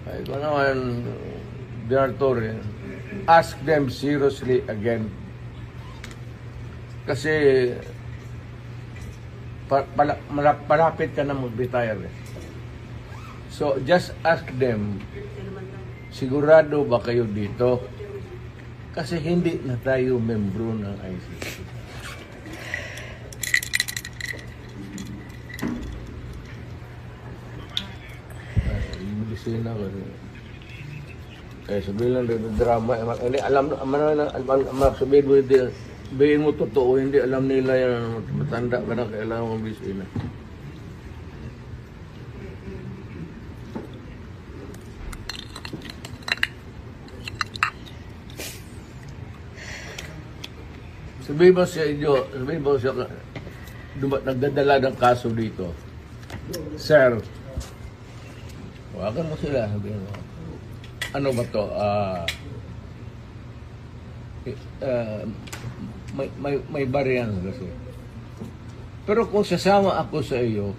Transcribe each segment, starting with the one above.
Ay, kung naman, General Torre, ask them seriously again. Kasi, malapit ka na mag-retire. So, just ask them, sigurado ba kayo dito? Kasi hindi na tayo membro ng ICC. Medisina ko. Sabihin lang ng drama. Hindi, alam sabihin mo, sabihin mo totoo, hindi alam nila yan. Matanda ka na, kailangan mong medisina. Sabihin mo siya inyo, sabihin mo siya, nagdadala ng kaso dito. Sir, wakan mo sila, sabihin mo. Ano ba to? May variance kasi. Pero kung sasama ako sa iyo,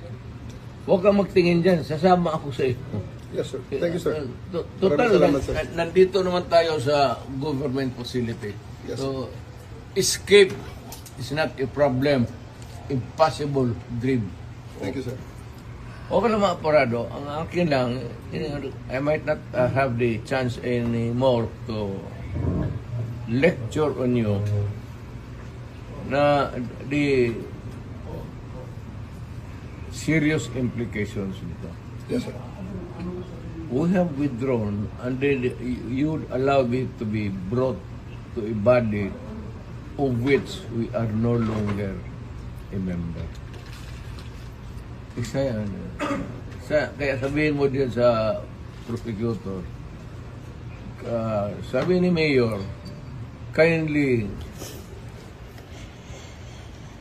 huwag kang magtingin dyan, sasama ako sa iyo. Yes, sir. Thank you, sir. Total, salamat, sir. Nandito naman tayo sa government facility. Yes, so, escape is not a problem. Impossible dream. Thank you, sir. Okay lang mga parado. Ang akin lang, I might not have the chance anymore to lecture on you na the serious implications nito. Yes, sir. We have withdrawn and then you allow me to be brought to a body of which we are no longer a member. Isa yan. Kaya sabihin mo din sa prosecutor, sabi ni Mayor, kindly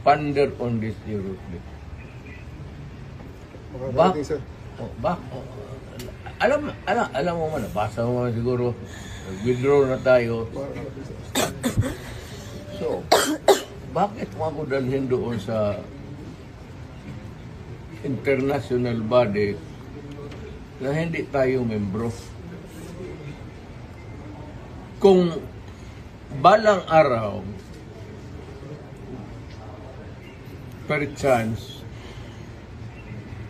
ponder on this seriously. Makakarating, sir. Alam mo man, nabasa mo man siguro, withdraw na tayo. Makakarating, sir. So, bakit mo ako dalhin doon sa international body na hindi tayo membro? Kung balang araw, per chance,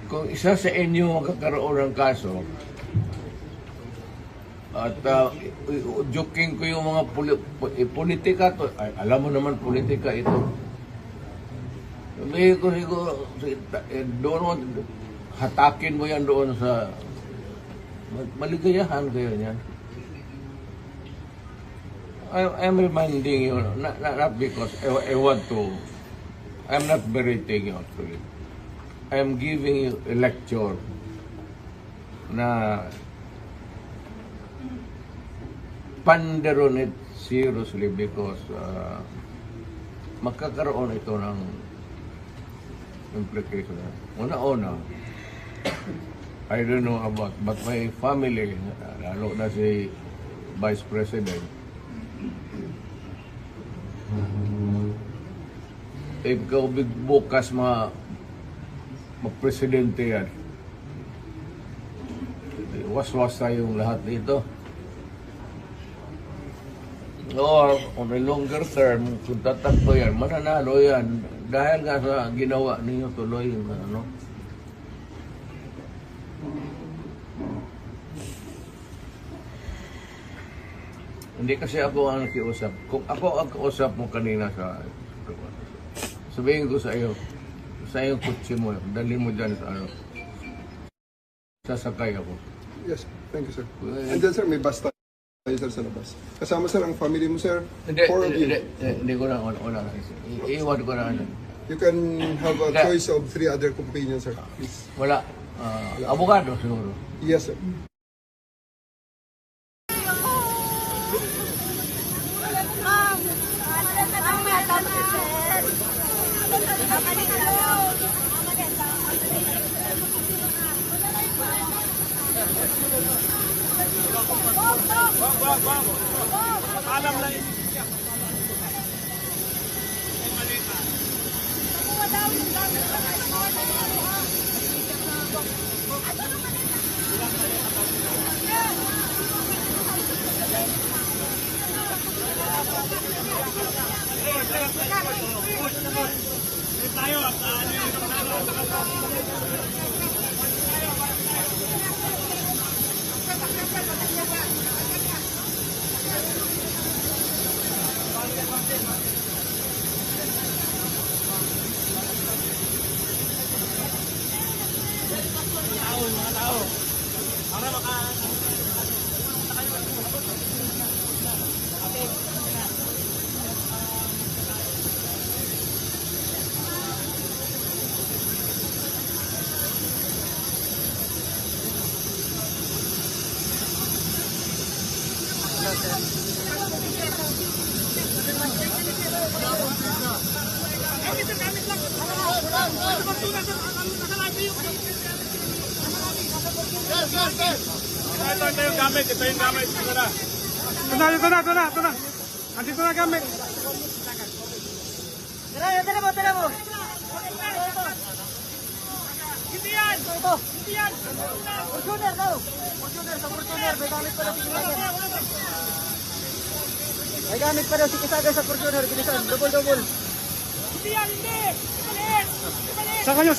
kung isa sa inyo magkakaroon ng kaso, at joking ko yung mga politika to, ay, alam mo naman politika ito. Sabi ko siguro, doon hatakin mo yan doon sa maligayahan kayo niyan. I'm reminding you, not because I want to, I'm not berating you actually. I'm giving you a lecture na ponder on it seriously because magkakaroon ito ng implication. Una-una, I don't know about, but my family, lalo na si Vice President, if ikaw bukas ma-presidente yan, was-was tayong lahat dito. Or on a longer term, kung tatakbo yan, mananalo yan. Dahil nga sa ginawa ninyo tuloy yung ano. Hindi kasi ako ang nakiusap. Kung ako ang kausap mo kanina sabihin ko sa iyo kutsi mo, dalhin mo dyan sa ano. Sasakay ako. Yes, thank you, sir. And then, sir, may bus tayo, sir, sa labas. Kasama, sir, ang family mo, sir. Hindi ko na una. Iiwan ko na. You can have a choice of 3 other companions, sir. Please. Wala. Abogado siguro. Yes, sir. Alam lang yung Ito yung gamit. Ito yung gamit. Ito na. Ito na. Andito na gamit. Tara mo. Hindi yan. Ito. Hindi yan. Fortuner daw. Sa Fortuner. May gamit pa daw si Kisagay sa Fortuner. Bilisan. Double. Hindi yan. Hindi. Maliit. Maliit. Sa kanyo.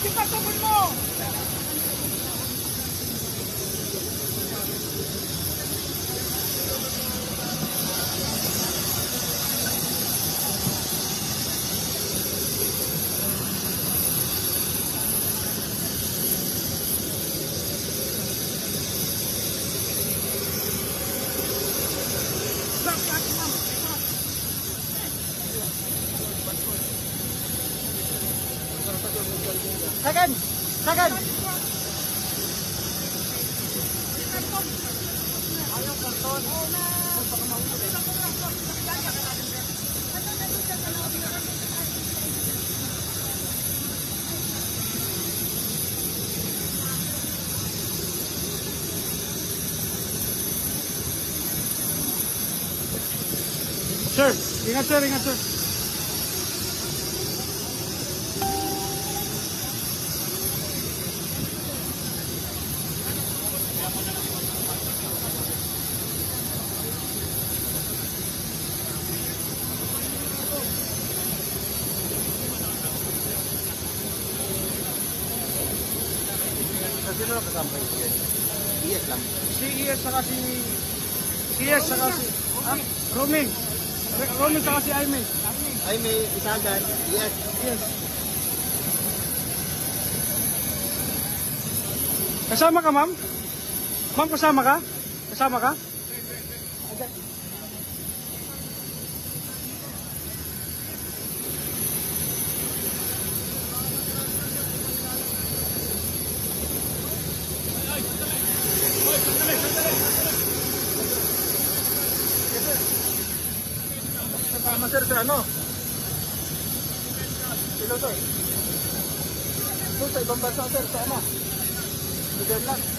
Ipatubod mo. Sagan. Sir, ingat sir. Sino na kasama kayo? Iyas lang. Si Iyas saka si... Roaming saka si Aimee. Ay, may Isagan. Iyas. Yes. Kasama ka, ma'am? Ma'am, kasama ka? Tama sir, sa ano? Sino to? Ito sa ibang bansa sir, sa ano? Netherlands.